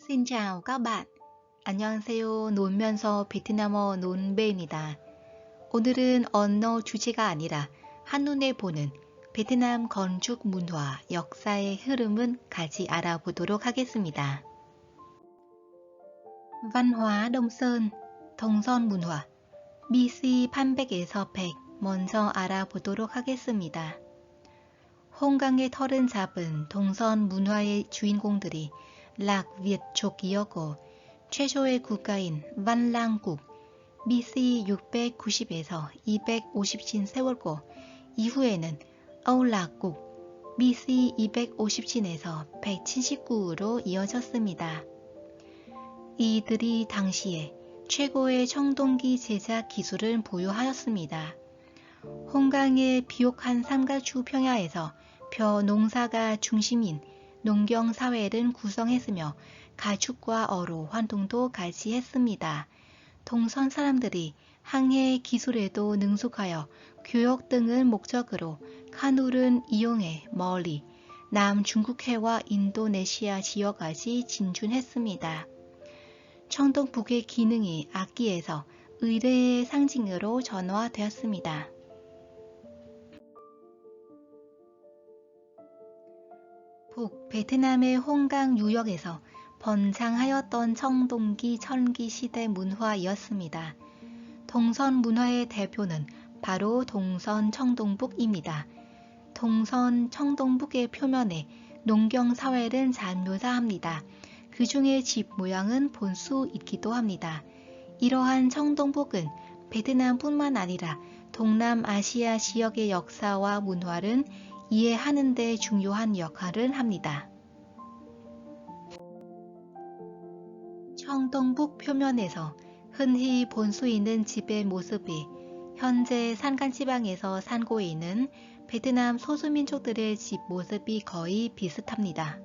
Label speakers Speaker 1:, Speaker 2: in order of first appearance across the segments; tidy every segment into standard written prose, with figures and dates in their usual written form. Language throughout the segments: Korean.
Speaker 1: Xin chào các bạn. 안녕하세요. 놀면서 베트남어 논배입니다. 오늘은 언어 주제가 아니라 한눈에 보는 베트남 건축 문화, 역사의 흐름은 같이 알아보도록 하겠습니다. Văn hóa Đông Sơn, 동선 문화, BC 800에서 100 먼저 알아보도록 하겠습니다. 홍강의 털은 잡은 동선 문화의 주인공들이 락비족이었고 최초의 국가인 văn lang 국BC 690에서 250진 세웠고 이후에는 âu lạc 국BC 250진에서 179로 이어졌습니다. 이들이 당시에 최고의 청동기 제작 기술을 보유하였습니다. 홍강의 비옥한 삼가주 평야에서 벼 농사가 중심인 농경사회를 구성했으며 가축과 어로 활동도 같이 했습니다. 동선 사람들이 항해 기술에도 능숙하여 교역 등을 목적으로 카누를 이용해 멀리 남중국해와 인도네시아 지역까지 진출했습니다. 청동북의 기능이 악기에서 의뢰의 상징으로 전화되었습니다. 북베트남의 홍강 유역에서 번창하였던 청동기 철기 시대 문화이었습니다. 동선 문화의 대표는 바로 동선 청동북입니다. 동선 청동북의 표면에 농경사회를 잘 묘사합니다. 그 중에 집 모양은 볼 수 있기도 합니다. 이러한 청동북은 베트남뿐만 아니라 동남아시아 지역의 역사와 문화를 이해하는 데 중요한 역할을 합니다. 청동북 표면에서 흔히 볼 수 있는 집의 모습이 현재 산간지방에서 살고 있는 베트남 소수민족들의 집 모습이 거의 비슷합니다.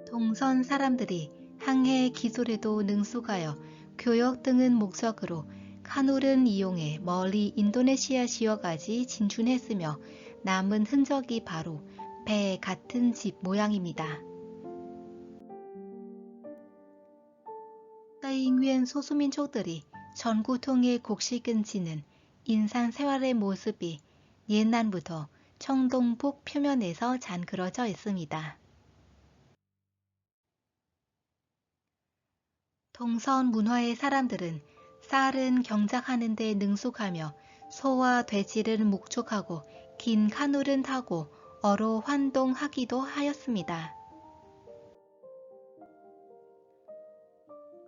Speaker 1: 동선 사람들이 항해 기술에도 능숙하여 교역 등을 목적으로 카누를 이용해 멀리 인도네시아 지역까지 진출했으며 남은 흔적이 바로 배 같은 집 모양입니다. 서인nguyên 소수민족들이 전구통의 곡식을 지는 인상생활의 모습이 옛날부터 청동북 표면에서 잘 그려져 있습니다. 동선 문화의 사람들은 쌀은 경작하는 데 능숙하며 소와 돼지를 목축하고 긴 카누를 타고 어로 활동하기도 하였습니다.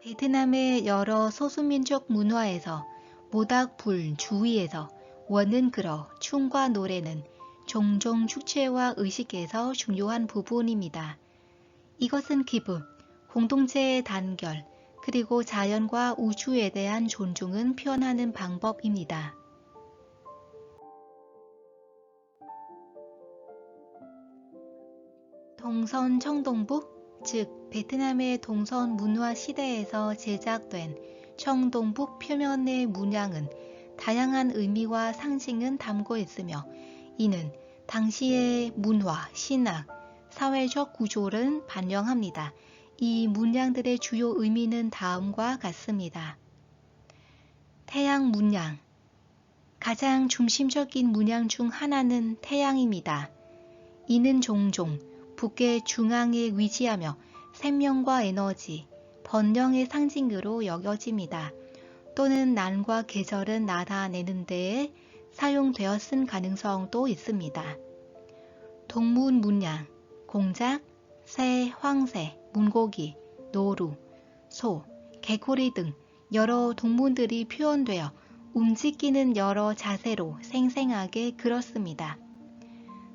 Speaker 1: 베트남의 여러 소수민족 문화에서 모닥불 주위에서 원은 그러 춤과 노래는 종종 축제와 의식에서 중요한 부분입니다. 이것은 기쁨, 공동체의 단결, 그리고 자연과 우주에 대한 존중을 표현하는 방법입니다. 동선 청동북, 즉 베트남의 동선 문화 시대에서 제작된 청동북 표면의 문양은 다양한 의미와 상징을 담고 있으며 이는 당시의 문화, 신학, 사회적 구조를 반영합니다. 이 문양들의 주요 의미는 다음과 같습니다. 태양 문양, 가장 중심적인 문양 중 하나는 태양입니다. 이는 종종 북의 중앙에 위치하며 생명과 에너지, 번영의 상징으로 여겨집니다. 또는 날과 계절을 나타내는 데에 사용되었을 가능성도 있습니다. 동물 문양, 공작, 새, 황새, 물고기, 노루, 소, 개구리 등 여러 동물들이 표현되어 움직이는 여러 자세로 생생하게 그렸습니다.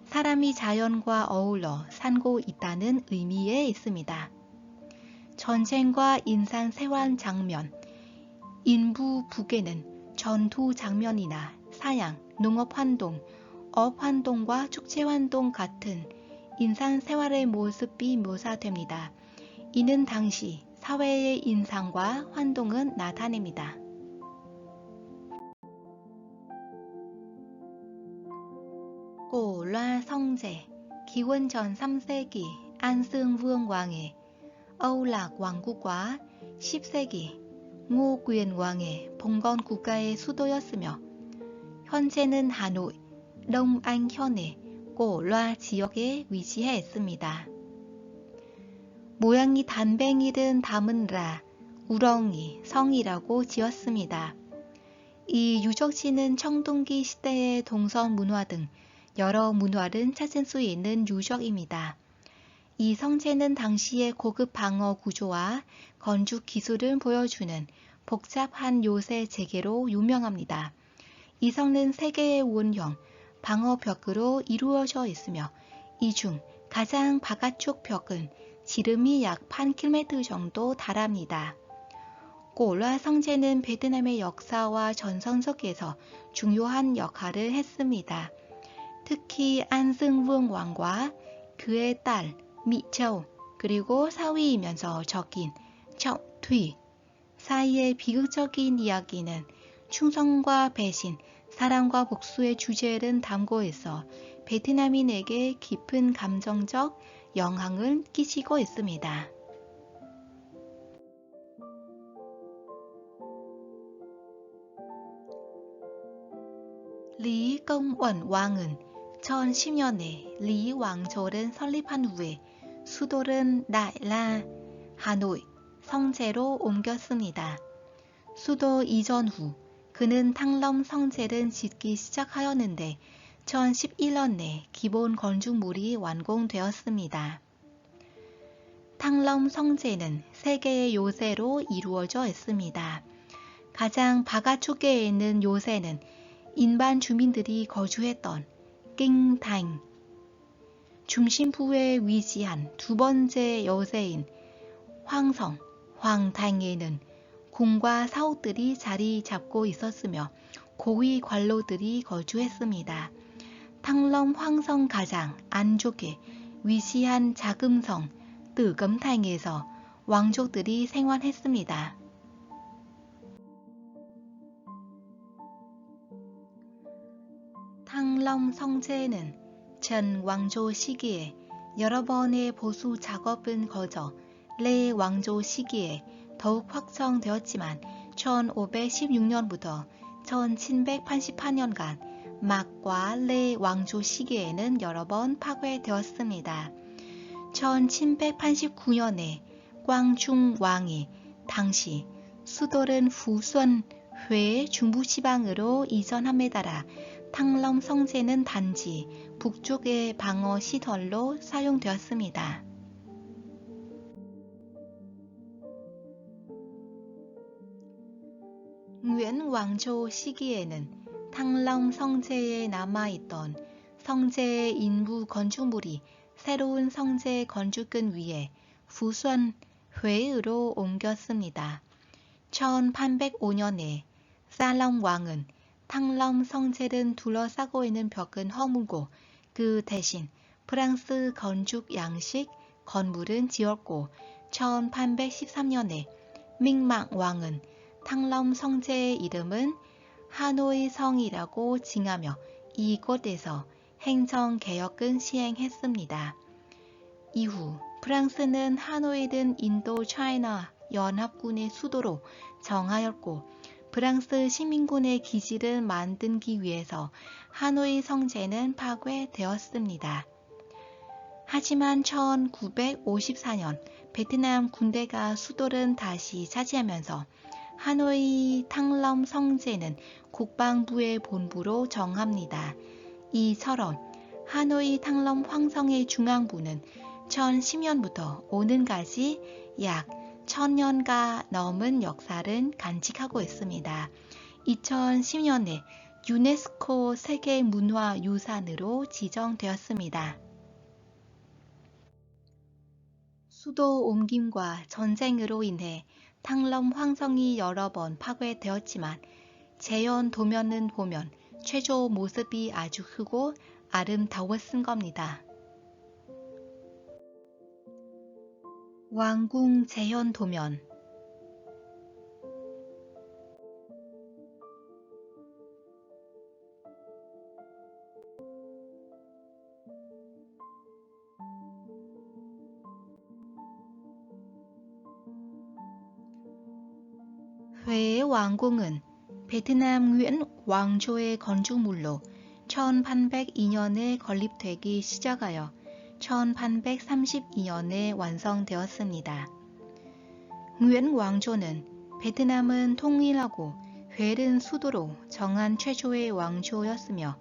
Speaker 1: 사람이 자연과 어울러 살고 있다는 의미에 있습니다. 전쟁과 인상생활 장면, 인부 북에는 전투 장면이나 사양, 농업활동, 어업활동과 축제활동 같은 인상생활의 모습이 묘사됩니다. 이는 당시 사회의 인상과 활동을 나타냅니다. 고라 성제, 기원전 3세기 안승vương 왕의 âu lạc 왕국과 10세기 ngô quyền 왕의 봉건 국가의 수도였으며 현재는 하노이, đông anh 현의 고라 지역에 위치해 있습니다. 모양이 단뱅이든 담은라, 우렁이, 성이라고 지었습니다. 이 유적지는 청동기 시대의 동선 문화 등 여러 문화를 찾을 수 있는 유적입니다. 이 성체는 당시의 고급 방어 구조와 건축 기술을 보여주는 복잡한 요새 재개로 유명합니다. 이 성은 3개의 원형 방어 벽으로 이루어져 있으며 이 중 가장 바깥쪽 벽은 지름이 약 1km 정도 달합니다. 고라 성제는 베트남의 역사와 전선 속에서 중요한 역할을 했습니다. 특히 안승vương 왕과 그의 딸 미châu 그리고 사위이면서 적인 trọng thủy 사이의 비극적인 이야기는 충성과 배신, 사랑과 복수의 주제를 담고 있어 베트남인에게 깊은 감정적 영향을 끼치고 있습니다. 리công uẩn 왕은 1010년에 리 왕조를 설립한 후에 수도를 đại la, 하노이, 성제로 옮겼습니다. 수도 이전 후 그는 탕럼 성제를 짓기 시작하였는데 1011년에 기본 건축물이 완공되었습니다. 탕럼 성제는 3개의 요새로 이루어져 있습니다. 가장 바깥쪽에 있는 요새는 일반 주민들이 거주했던 낑탕, 중심부에 위치한 두 번째 요새인 황성, 황탕에는 궁과 사옥들이 자리 잡고 있었으며 고위 관료들이 거주했습니다. 탕럼 황성 가장 안쪽에 위치한 작은 성 뜨검탕에서 왕족들이 생활했습니다. 탕럼 성제는 전 왕조 시기에 여러 번의 보수 작업은 거쳐 래 왕조 시기에 더욱 확장되었지만 1516년부터 1788년간 막과 래 왕조 시기에는 여러 번 파괴되었습니다. 1789년에 광중 왕이 당시 수도를 후순회 중부지방으로 이전함에 따라 탕럼 성제는 단지 북쪽의 방어 시설로 사용되었습니다. nguyễn 왕조 시기에는 탕럼 성제에 남아있던 성제의 일부 건축물이 새로운 성제 건축은 위에 후순회의로 옮겼습니다. 1805년에 사long 왕은 탕럼 성제를 둘러싸고 있는 벽은 허물고 그 대신 프랑스 건축 양식 건물은 지었고 1813년에 minh mạng 왕은 탕럼 성제의 이름은 하노이 성이라고 칭하며 이곳에서 행정개혁을 시행했습니다. 이후 프랑스는 하노이를 인도 차이나 연합군의 수도로 정하였고 프랑스 식민군의 기지를 만들기 위해서 하노이 성제는 파괴되었습니다. 하지만 1954년 베트남 군대가 수도를 다시 차지하면서 하노이 탕럼 성제는 국방부의 본부로 정합니다. 이처럼 하노이 탕럼 황성의 중앙부는 1010년부터 오늘까지 약 1000년가 넘은 역사를 간직하고 있습니다. 2010년에 유네스코 세계문화유산으로 지정되었습니다. 수도 옮김과 전쟁으로 인해 탕럼 황성이 여러 번 파괴되었지만 재현 도면을 보면 최초 모습이 아주 크고 아름다웠을 겁니다. 왕궁 재현 도면 회의 왕궁은 베트남 nguyễn 왕조의 건축물로 1802년에 건립되기 시작하여 1832년에 완성되었습니다. nguyễn 왕조는 베트남은 통일하고 회를 수도로 정한 최초의 왕조였으며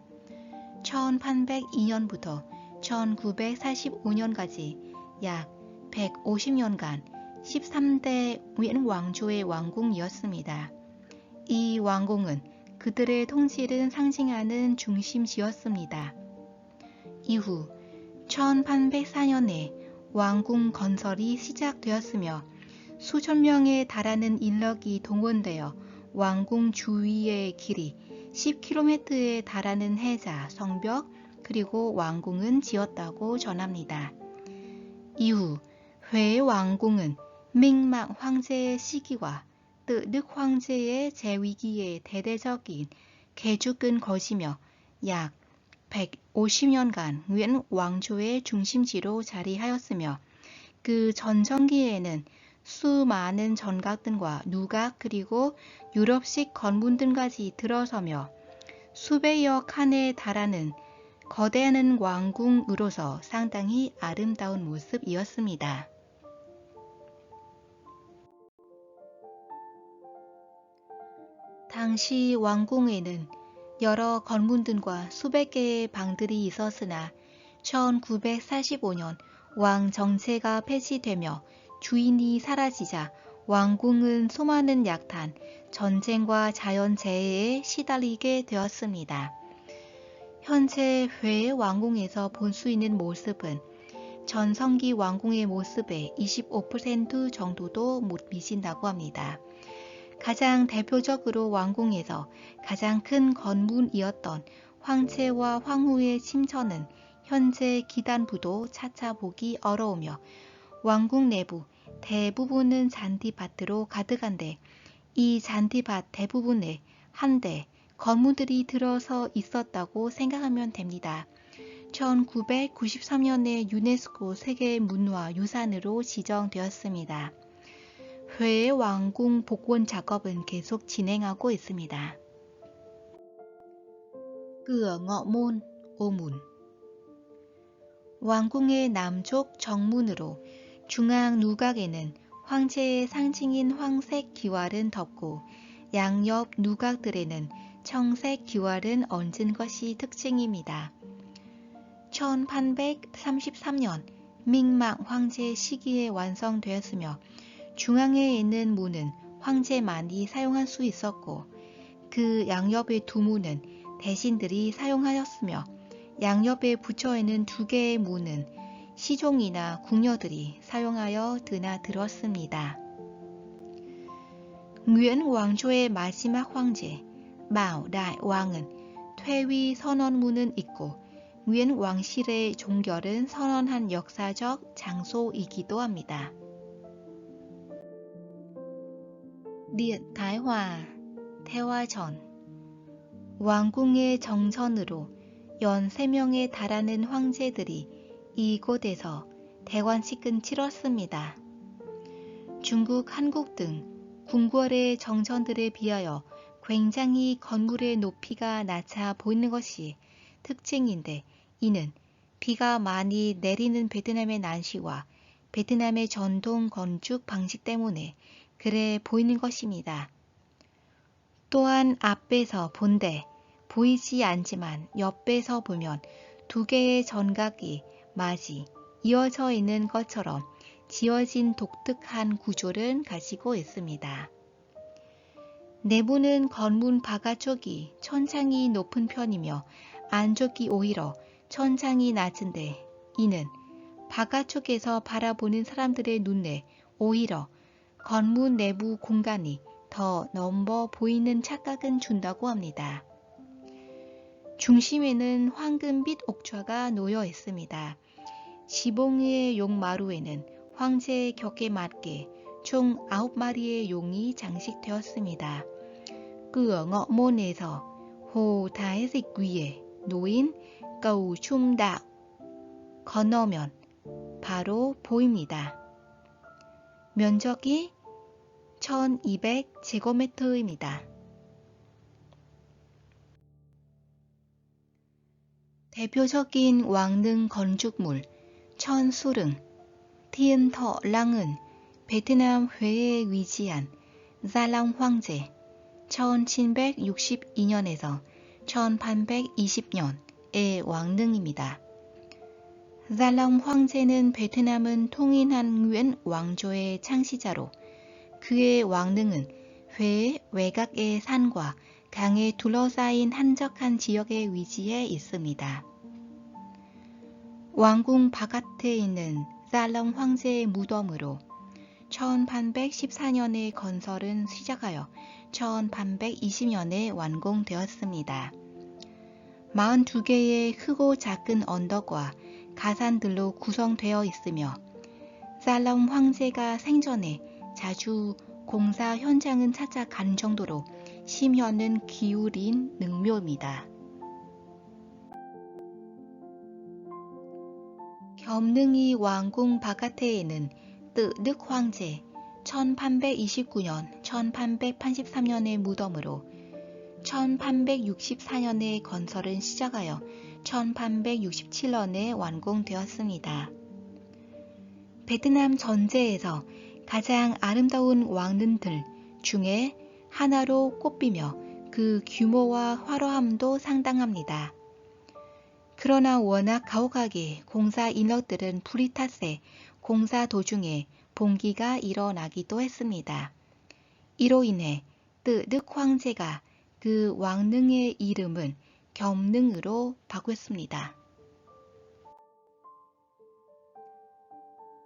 Speaker 1: 1802년부터 1945년까지 약 150년간 13대 nguyễn 왕조의 왕궁이었습니다. 이 왕궁은 그들의 통치를 상징하는 중심지였습니다. 이후 1804년에 왕궁 건설이 시작되었으며 수천 명에 달하는 인력이 동원되어 왕궁 주위의 길이 10km에 달하는 해자, 성벽, 그리고 왕궁은 지었다고 전합니다. 이후 회 왕궁은 minh 황제의 시기와 tự Đức 황제의 재위기에 대대적인 개축은 것이며 약 150년간 nguyễn 왕조의 중심지로 자리하였으며 그 전성기에는 수많은 전각들과 누각 그리고 유럽식 건물들까지 들어서며 수백여 칸에 달하는 거대한 왕궁으로서 상당히 아름다운 모습이었습니다. 당시 왕궁에는 여러 건물들과 수백 개의 방들이 있었으나 1945년 왕 정체가 폐지되며 주인이 사라지자 왕궁은 수많은 약탄, 전쟁과 자연재해에 시달리게 되었습니다. 현재 회 왕궁에서 볼 수 있는 모습은 전성기 왕궁의 모습의 25% 정도도 못 미친다고 합니다. 가장 대표적으로 왕궁에서 가장 큰 건물이었던 황제와 황후의 침처는 현재 기단부도 찾아보기 어려우며 왕궁 내부 대부분은 잔디밭으로 가득한데 이 잔디밭 대부분에 한데 건물들이 들어서 있었다고 생각하면 됩니다. 1993년에 유네스코 세계문화유산으로 지정되었습니다. 회 왕궁 복원 작업은 계속 진행하고 있습니다. cửa ngọ môn, 오문 왕궁의 남쪽 정문으로 중앙 누각에는 황제의 상징인 황색 기왈은 덮고 양옆 누각들에는 청색 기왈은 얹은 것이 특징입니다. 1833년 minh 황제 시기에 완성되었으며 중앙에 있는 문은 황제만이 사용할 수 있었고 그 양옆의 두 문은 대신들이 사용하였으며 양옆에 붙여 있는 두 개의 문은 시종이나 궁녀들이 사용하여 드나들었습니다. nguyễn 왕조의 마지막 황제 Bảo Đại 왕은 퇴위 선언문은 있고 nguyễn 왕실의 종결은 선언한 역사적 장소이기도 합니다. Điện Thái Hòa, 태화전 왕궁의 정전으로 연 3명에 달하는 황제들이 이곳에서 대관식을 치렀습니다. 중국, 한국 등 궁궐의 정전들에 비하여 굉장히 건물의 높이가 낮아 보이는 것이 특징인데 이는 비가 많이 내리는 베트남의 날씨와 베트남의 전통 건축 방식 때문에 그래 보이는 것입니다. 또한 앞에서 본데 보이지 않지만 옆에서 보면 두 개의 전각이 마치 이어져 있는 것처럼 지어진 독특한 구조를 가지고 있습니다. 내부는 건물 바깥쪽이 천장이 높은 편이며 안쪽이 오히려 천장이 낮은데 이는 바깥쪽에서 바라보는 사람들의 눈에 오히려 건물 내부 공간이 더 넓어 보이는 착각을 준다고 합니다. 중심에는 황금빛 옥좌가 놓여 있습니다. 지붕의 용마루에는 황제의 격에 맞게 총 9마리의 용이 장식되었습니다. cửa ngọ môn 에서 Hồ Thái Dịch 위에 놓인 cầu Trung Đạo 건너면 바로 보입니다. 면적이 1200제곱미터입니다. 대표적인 왕릉 건축물 천수릉, 티은터랑은 베트남 회에 위치한 자랑 황제 1762년에서 1820년의 왕릉입니다. 자랑 황제는 베트남은 통인한 nguyễn 왕조의 창시자로 그의 왕릉은 회 외곽의 산과 강에 둘러싸인 한적한 지역에 위치해 있습니다. 왕궁 바깥에 있는 자랑 황제의 무덤으로 1814년에 건설은 시작하여 1820년에 완공되었습니다. 42개의 크고 작은 언덕과 가산들로 구성되어 있으며 자랑 황제가 생전에 자주 공사 현장은 찾아간 정도로 심혈은 기울인 능묘입니다. 겸능이 왕궁 바깥에 있는 뜨đức 황제 1829년, 1883년의 무덤으로 1864년에 건설은 시작하여 1867년에 완공되었습니다. 베트남 전제에서 가장 아름다운 왕릉들 중에 하나로 꼽히며 그 규모와 화려함도 상당합니다. 그러나 워낙 가혹하게 공사 인력들은 불이 탓에 공사 도중에 봉기가 일어나기도 했습니다. 이로 인해 뜨đức 황제가 그 왕릉의 이름은 겸능으로 바꿨습니다.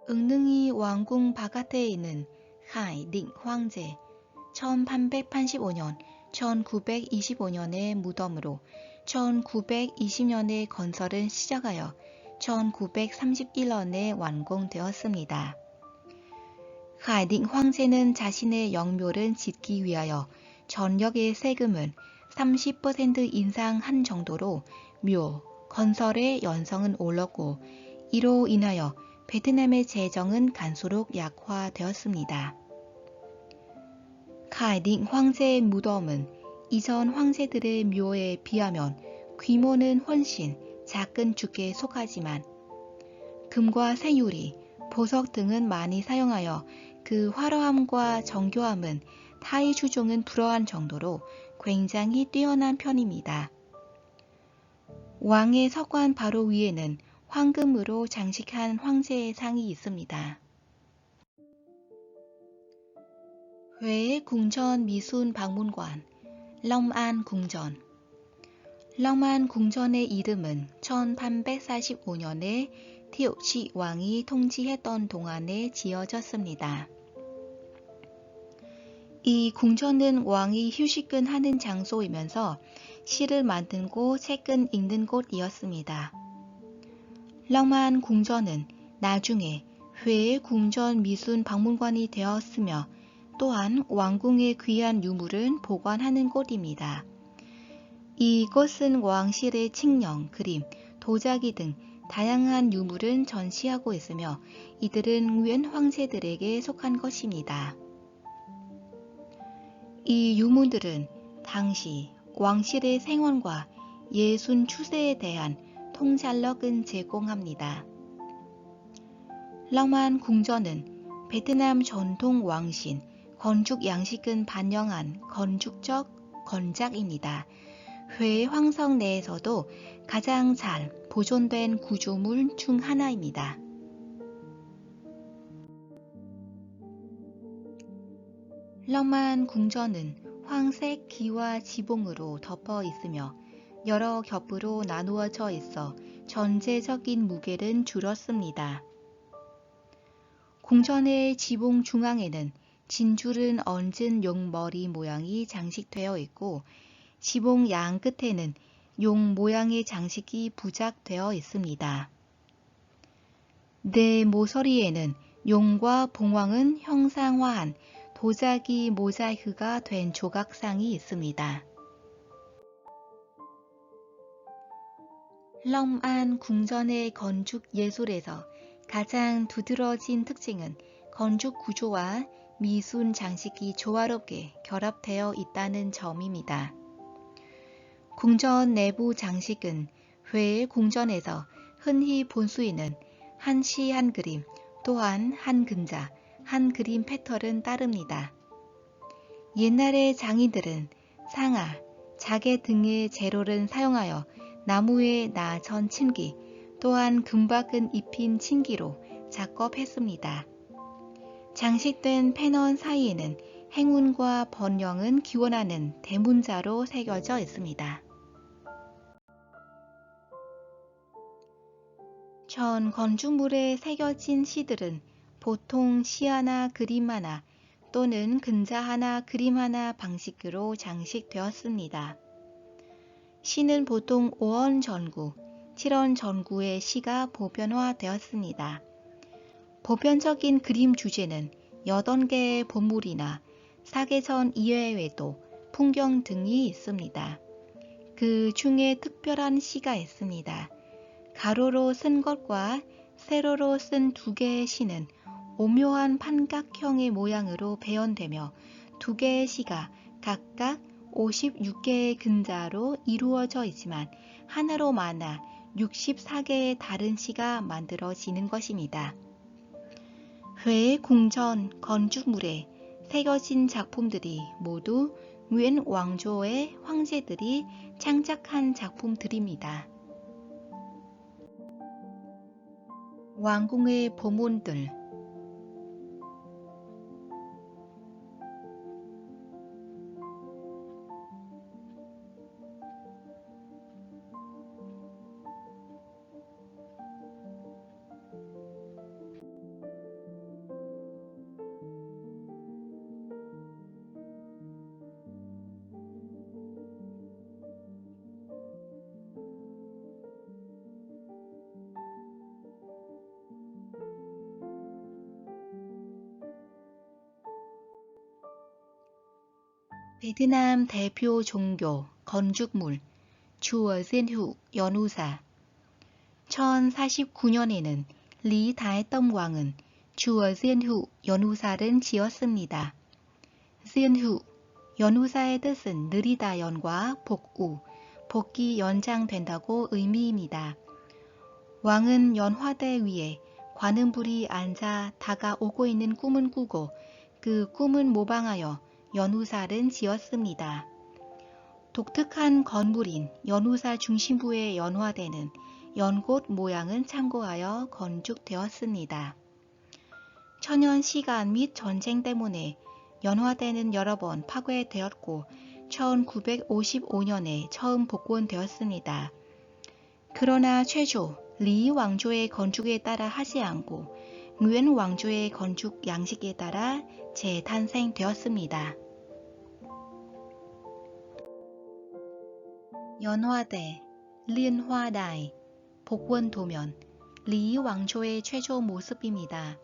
Speaker 1: 응능이 왕궁 바깥에 있는 Hải Định 황제 1885년, 1925년의 무덤으로 1920년에 건설은 시작하여 1931년에 완공되었습니다. Hải Định 황제는 자신의 영묘를 짓기 위하여 전역의 세금을 30% 인상한 정도로 묘, 건설의 연성은 올랐고 이로 인하여 베트남의 재정은 갈수록 약화되었습니다. Hải Định 황제의 무덤은 이전 황제들의 묘에 비하면 규모는 훨씬 작은 축에 속하지만 금과 새유리, 보석 등은 많이 사용하여 그 화려함과 정교함은 타의 추종은 불허한 정도로 굉장히 뛰어난 편입니다. 왕의 석관 바로 위에는 황금으로 장식한 황제의 상이 있습니다. 회의 궁전 미순 박물관 long an 궁전 long an 궁전의 이름은 1845년에 thiệu trị 왕이 통치했던 동안에 지어졌습니다. 이 궁전은 왕이 휴식은 하는 장소이면서 시를 만들고 책은 읽는 곳이었습니다. long an 궁전은 나중에 회의 궁전 미순 박물관이 되었으며 또한 왕궁의 귀한 유물은 보관하는 곳입니다. 이곳은 왕실의 칙령, 그림, 도자기 등 다양한 유물은 전시하고 있으며 이들은 nguyễn 황제들에게 속한 것입니다. 이 유물들은 당시 왕실의 생활과 예술 추세에 대한 통찰력은 제공합니다. long an 궁전은 베트남 전통 왕실 건축 양식은 반영한 건축적 건작입니다. 회 황성 내에서도 가장 잘 보존된 구조물 중 하나입니다. long an 궁전은 황색 기와 지붕으로 덮어 있으며 여러 겹으로 나누어져 있어 전체적인 무게는 줄었습니다. 궁전의 지붕 중앙에는 진주를 얹은 용머리 모양이 장식되어 있고 지붕 양 끝에는 용 모양의 장식이 부착되어 있습니다. 네 모서리에는 용과 봉황은 형상화한 도자기 모자이크가 된 조각상이 있습니다. long an 궁전의 건축 예술에서 가장 두드러진 특징은 건축 구조와 미순 장식이 조화롭게 결합되어 있다는 점입니다. 궁전 내부 장식은 회의 궁전에서 흔히 볼 수 있는 한 시 한 그림, 또한 한 근자, 한 그림 패턴은 따릅니다. 옛날의 장인들은 상아, 자개 등의 재료를 사용하여 나무에 나전 침기, 또한 금박은 입힌 침기로 작업했습니다. 장식된 패넌 사이에는 행운과 번영은 기원하는 대문자로 새겨져 있습니다. 전 건축물에 새겨진 시들은 보통 시 하나 그림 하나 또는 근자 하나 그림 하나 방식으로 장식되었습니다. 시는 보통 5원 전구, 7원 전구의 시가 보편화되었습니다. 보편적인 그림 주제는 8개의 보물이나 사계절 이외에도 풍경 등이 있습니다. 그 중에 특별한 시가 있습니다. 가로로 쓴 것과 세로로 쓴 2개의 시는 오묘한 판각형의 모양으로 배연되며 2개의 시가 각각 56개의 근자로 이루어져 있지만 하나로 많아 64개의 다른 시가 만들어지는 것입니다. 회 궁전 건축물에 새겨진 작품들이 모두 nguyễn 왕조의 황제들이 창작한 작품들입니다. 왕궁의 보물들. 베트남 대표 종교 건축물 chùa Diên Hữu 연우사. 1049년에는 리 다해덩 왕은 chùa Diên Hữu 연우사를 지었습니다. Diên Hữu 연우사의 뜻은 느리다 연과 복우, 복이 연장된다고 의미입니다. 왕은 연화대 위에 관음불이 앉아 다가오고 있는 꿈을 꾸고 그 꿈을 모방하여 연우사를 지었습니다. 독특한 건물인 연우사 중심부에 연화되는 연꽃 모양은 참고하여 건축되었습니다. 천년 시간 및 전쟁 때문에 연화대는 여러 번 파괴되었고 1955년에 처음 복원되었습니다. 그러나 최초 리 왕조의 건축에 따라 하지 않고 nguyễn 왕조의 건축 양식에 따라 재탄생되었습니다. 연화대, liên hoa đài, 복원 도면, 리 왕조의 최초 모습입니다.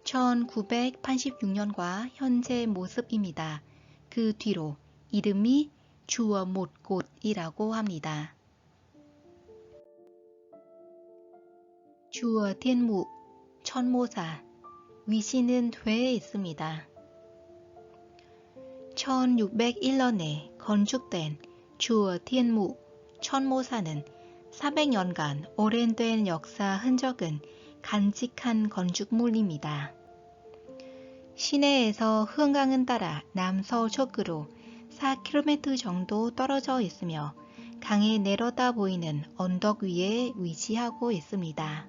Speaker 1: 1986년과 현재 모습입니다. 그 뒤로 이름이 chùa một cột 이라고 합니다. chùa Thiên Mụ, 천모사, 위치는 회에 있습니다. 1601년에 건축된 chùa Thiên Mụ, 천모사는 400년간 오랜된 역사 흔적은 간직한 건축물입니다. 시내에서 흥강을 따라 남서쪽으로 4km 정도 떨어져 있으며 강에 내려다 보이는 언덕 위에 위치하고 있습니다.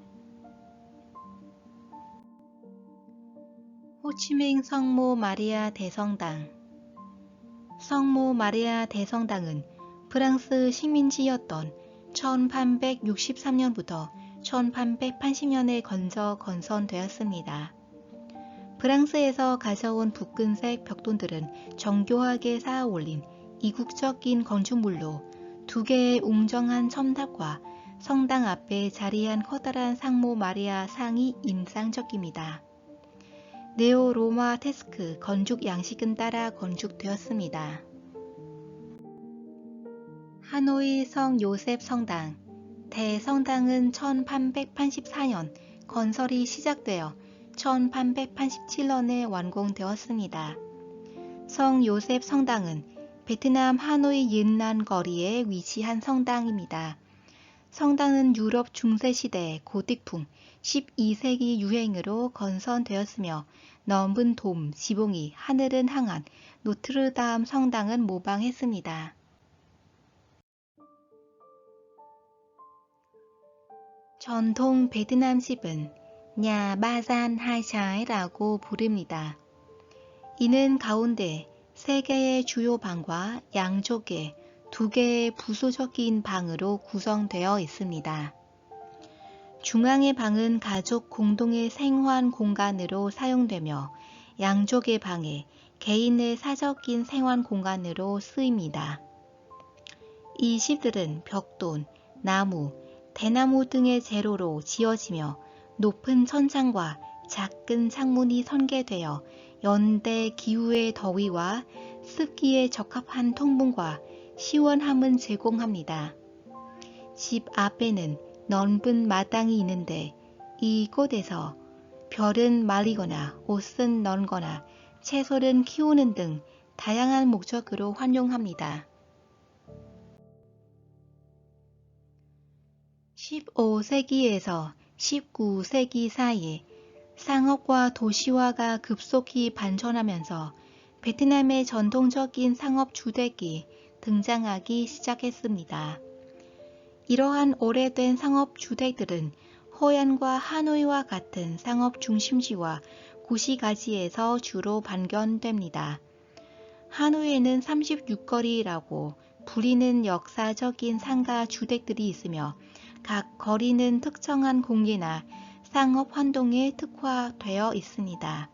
Speaker 1: 호치민 성모 마리아 대성당. 성모 마리아 대성당은 프랑스 식민지였던 1863년부터 1880년에 건설되었습니다. 프랑스에서 가져온 붉은색 벽돌들은 정교하게 쌓아 올린 이국적인 건축물로 2개의 웅장한 첨탑과 성당 앞에 자리한 커다란 상모 마리아 상이 인상적입니다. 네오로마테스크 건축 양식은 따라 건축되었습니다. 하노이 성 요셉 성당. 대성당은 1884년 건설이 시작되어 1887년에 완공되었습니다. 성 요셉 성당은 베트남 하노이 옛날 거리에 위치한 성당입니다. 성당은 유럽 중세시대 고딕풍 12세기 유행으로 건설되었으며 넓은 돔, 지붕이 하늘은 향한 노트르담 성당은 모방했습니다. 전통 베트남식은 냐 바산 하이샤이라고 부릅니다. 이는 가운데 3개의 주요 방과 양쪽에 2개의 부수적인 방으로 구성되어 있습니다. 중앙의 방은 가족 공동의 생활 공간으로 사용되며 양쪽의 방에 개인의 사적인 생활 공간으로 쓰입니다. 이 집들은 벽돌, 나무, 대나무 등의 재료로 지어지며 높은 천장과 작은 창문이 설계되어 연대 기후의 더위와 습기에 적합한 통풍과 시원함을 제공합니다. 집 앞에는 넓은 마당이 있는데 이곳에서 벼를 말리거나 옷을 널거나 채소를 키우는 등 다양한 목적으로 활용합니다. 15세기에서 19세기 사이에 상업과 도시화가 급속히 발전하면서 베트남의 전통적인 상업주택이 등장하기 시작했습니다. 이러한 오래된 상업주택들은 호안과 하노이와 같은 상업 중심지와 구시가지에서 주로 발견됩니다. 하노이에는 36거리라고 불리는 역사적인 상가 주택들이 있으며 각 거리는 특정한 공예나 상업 활동에 특화되어 있습니다.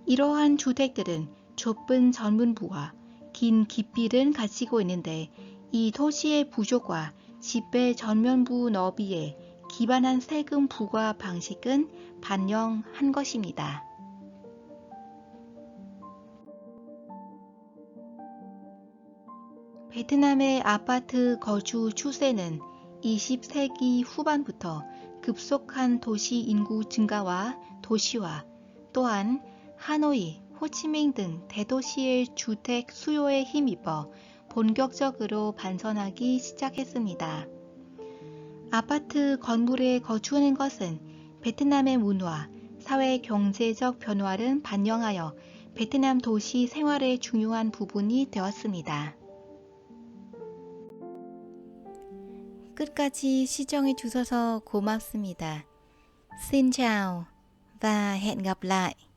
Speaker 1: 이러한 주택들은 좁은 전문부와 긴 깊이를 가지고 있는데 이 도시의 부족과 집의 전면부 너비에 기반한 세금 부과 방식은 반영한 것입니다. 베트남의 아파트 거주 추세는 20세기 후반부터 급속한 도시 인구 증가와 도시화, 또한 하노이, 호치민 등 대도시의 주택 수요에 힘입어 본격적으로 발전하기 시작했습니다. 아파트 건물에 거주하는 것은 베트남의 문화, 사회 경제적 변화를 반영하여 베트남 도시 생활의 중요한 부분이 되었습니다. 끝까지 시청해 주셔서 고맙습니다. Xin chào và hẹn gặp lại.